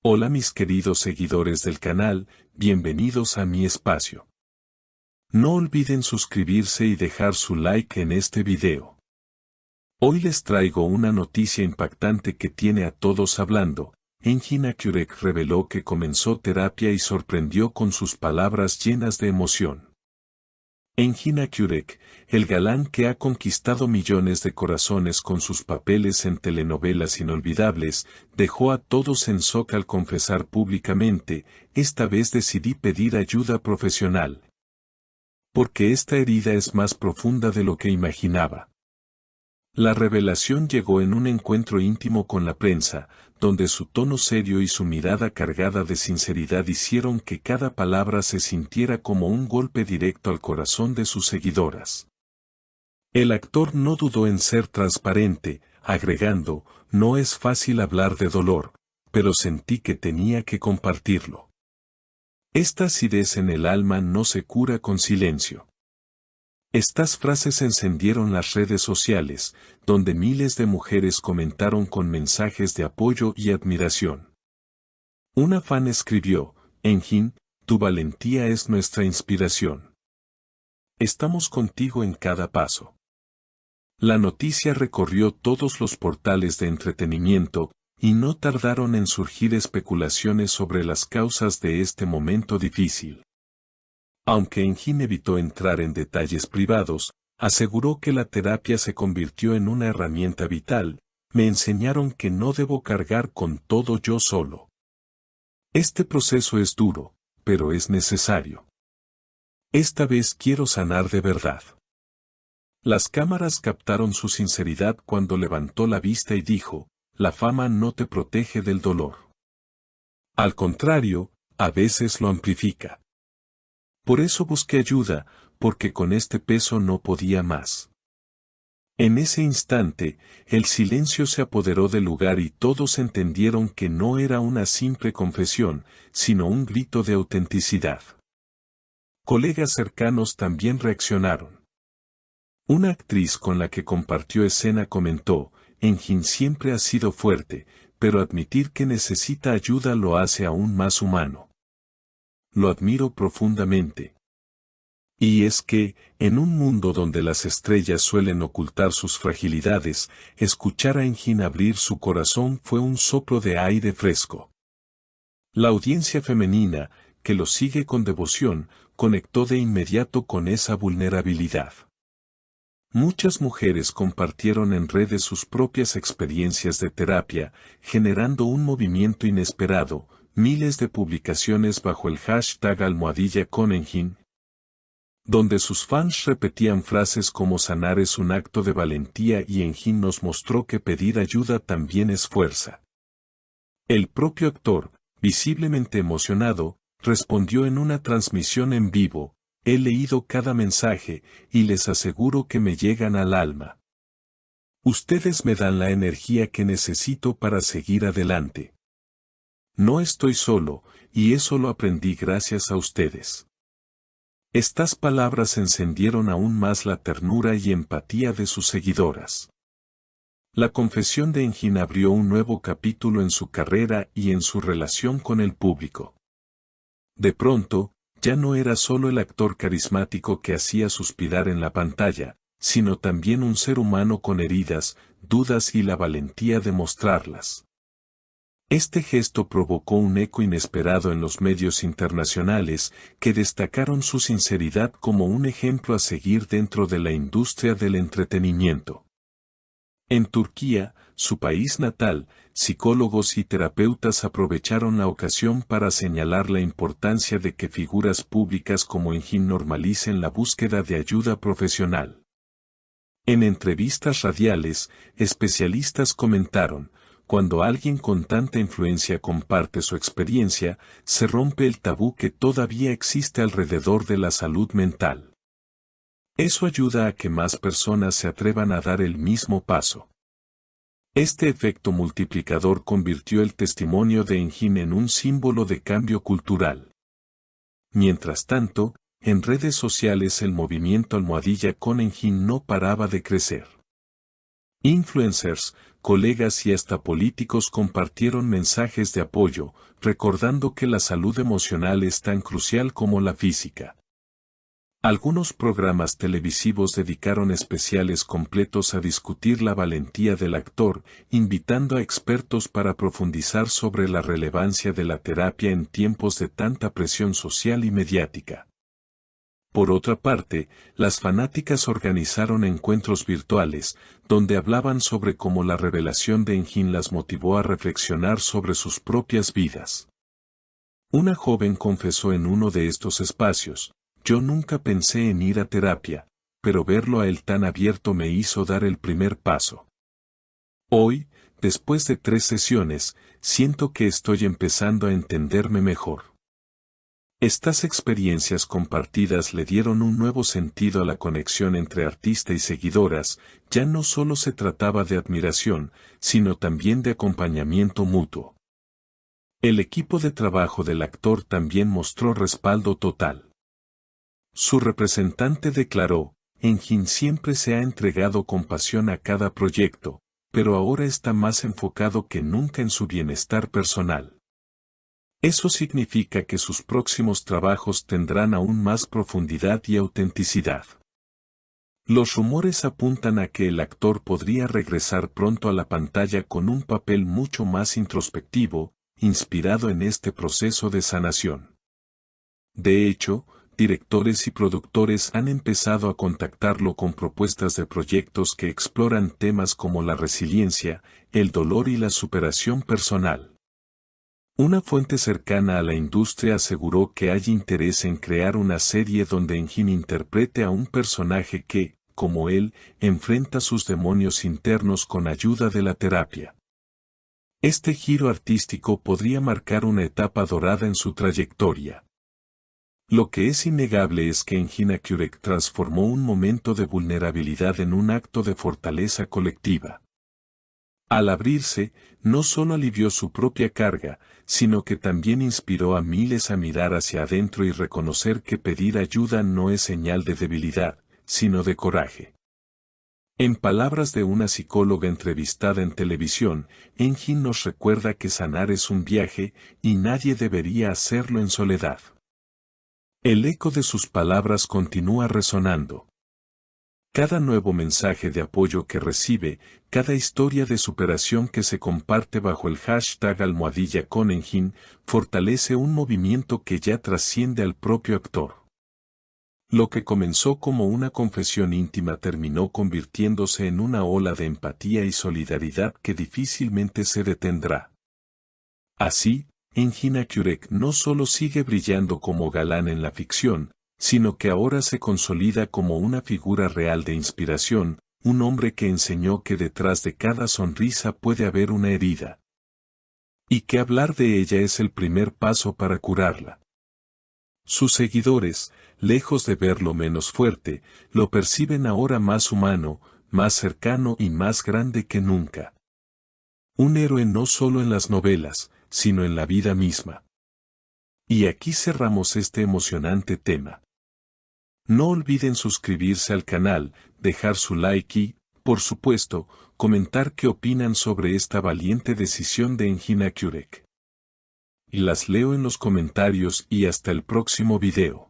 Hola mis queridos seguidores del canal, bienvenidos a mi espacio. No olviden suscribirse y dejar su like en este video. Hoy les traigo una noticia impactante que tiene a todos hablando. Engin Akyurek reveló que comenzó terapia y sorprendió con sus palabras llenas de emoción. Engin Akyurek, el galán que ha conquistado millones de corazones con sus papeles en telenovelas inolvidables, dejó a todos en shock al confesar públicamente: esta vez decidí pedir ayuda profesional. Porque esta herida es más profunda de lo que imaginaba. La revelación llegó en un encuentro íntimo con la prensa, donde su tono serio y su mirada cargada de sinceridad hicieron que cada palabra se sintiera como un golpe directo al corazón de sus seguidoras. El actor no dudó en ser transparente, agregando: no es fácil hablar de dolor, pero sentí que tenía que compartirlo. Esta acidez en el alma no se cura con silencio. Estas frases encendieron las redes sociales, donde miles de mujeres comentaron con mensajes de apoyo y admiración. Una fan escribió: Engin, tu valentía es nuestra inspiración. Estamos contigo en cada paso. La noticia recorrió todos los portales de entretenimiento, y no tardaron en surgir especulaciones sobre las causas de este momento difícil. Aunque Engin evitó entrar en detalles privados, aseguró que la terapia se convirtió en una herramienta vital. Me enseñaron que no debo cargar con todo yo solo. Este proceso es duro, pero es necesario. Esta vez quiero sanar de verdad. Las cámaras captaron su sinceridad cuando levantó la vista y dijo: la fama no te protege del dolor. Al contrario, a veces lo amplifica. Por eso busqué ayuda, porque con este peso no podía más. En ese instante, el silencio se apoderó del lugar y todos entendieron que no era una simple confesión, sino un grito de autenticidad. Colegas cercanos también reaccionaron. Una actriz con la que compartió escena comentó: Engin siempre ha sido fuerte, pero admitir que necesita ayuda lo hace aún más humano. Lo admiro profundamente. Y es que, en un mundo donde las estrellas suelen ocultar sus fragilidades, escuchar a Engin abrir su corazón fue un soplo de aire fresco. La audiencia femenina, que lo sigue con devoción, conectó de inmediato con esa vulnerabilidad. Muchas mujeres compartieron en redes sus propias experiencias de terapia, generando un movimiento inesperado. Miles de publicaciones bajo el hashtag #Engin, donde sus fans repetían frases como sanar es un acto de valentía y Engin nos mostró que pedir ayuda también es fuerza. El propio actor, visiblemente emocionado, respondió en una transmisión en vivo: he leído cada mensaje, y les aseguro que me llegan al alma. Ustedes me dan la energía que necesito para seguir adelante. No estoy solo, y eso lo aprendí gracias a ustedes. Estas palabras encendieron aún más la ternura y empatía de sus seguidoras. La confesión de Engin abrió un nuevo capítulo en su carrera y en su relación con el público. De pronto, ya no era solo el actor carismático que hacía suspirar en la pantalla, sino también un ser humano con heridas, dudas y la valentía de mostrarlas. Este gesto provocó un eco inesperado en los medios internacionales, que destacaron su sinceridad como un ejemplo a seguir dentro de la industria del entretenimiento. En Turquía, su país natal, psicólogos y terapeutas aprovecharon la ocasión para señalar la importancia de que figuras públicas como Engin normalicen la búsqueda de ayuda profesional. En entrevistas radiales, especialistas comentaron: cuando alguien con tanta influencia comparte su experiencia, se rompe el tabú que todavía existe alrededor de la salud mental. Eso ayuda a que más personas se atrevan a dar el mismo paso. Este efecto multiplicador convirtió el testimonio de Engin en un símbolo de cambio cultural. Mientras tanto, en redes sociales el movimiento #Engin no paraba de crecer. Influencers, colegas y hasta políticos compartieron mensajes de apoyo, recordando que la salud emocional es tan crucial como la física. Algunos programas televisivos dedicaron especiales completos a discutir la valentía del actor, invitando a expertos para profundizar sobre la relevancia de la terapia en tiempos de tanta presión social y mediática. Por otra parte, las fanáticas organizaron encuentros virtuales, donde hablaban sobre cómo la revelación de Engin las motivó a reflexionar sobre sus propias vidas. Una joven confesó en uno de estos espacios: "Yo nunca pensé en ir a terapia, pero verlo a él tan abierto me hizo dar el primer paso. Hoy, después de 3 sesiones, siento que estoy empezando a entenderme mejor". Estas experiencias compartidas le dieron un nuevo sentido a la conexión entre artista y seguidoras. Ya no solo se trataba de admiración, sino también de acompañamiento mutuo. El equipo de trabajo del actor también mostró respaldo total. Su representante declaró: "Engin siempre se ha entregado con pasión a cada proyecto, pero ahora está más enfocado que nunca en su bienestar personal. Eso significa que sus próximos trabajos tendrán aún más profundidad y autenticidad". Los rumores apuntan a que el actor podría regresar pronto a la pantalla con un papel mucho más introspectivo, inspirado en este proceso de sanación. De hecho, directores y productores han empezado a contactarlo con propuestas de proyectos que exploran temas como la resiliencia, el dolor y la superación personal. Una fuente cercana a la industria aseguró que hay interés en crear una serie donde Engin interprete a un personaje que, como él, enfrenta sus demonios internos con ayuda de la terapia. Este giro artístico podría marcar una etapa dorada en su trayectoria. Lo que es innegable es que Engin Akyurek transformó un momento de vulnerabilidad en un acto de fortaleza colectiva. Al abrirse, no solo alivió su propia carga, sino que también inspiró a miles a mirar hacia adentro y reconocer que pedir ayuda no es señal de debilidad, sino de coraje. En palabras de una psicóloga entrevistada en televisión, Engin nos recuerda que sanar es un viaje, y nadie debería hacerlo en soledad. El eco de sus palabras continúa resonando. Cada nuevo mensaje de apoyo que recibe, cada historia de superación que se comparte bajo el hashtag #ConEngin, fortalece un movimiento que ya trasciende al propio actor. Lo que comenzó como una confesión íntima terminó convirtiéndose en una ola de empatía y solidaridad que difícilmente se detendrá. Así, Engin Akyurek no solo sigue brillando como galán en la ficción, sino que ahora se consolida como una figura real de inspiración, un hombre que enseñó que detrás de cada sonrisa puede haber una herida. Y que hablar de ella es el primer paso para curarla. Sus seguidores, lejos de verlo menos fuerte, lo perciben ahora más humano, más cercano y más grande que nunca. Un héroe no solo en las novelas, sino en la vida misma. Y aquí cerramos este emocionante tema. No olviden suscribirse al canal, dejar su like y, por supuesto, comentar qué opinan sobre esta valiente decisión de Engin Akyurek. Y las leo en los comentarios y hasta el próximo video.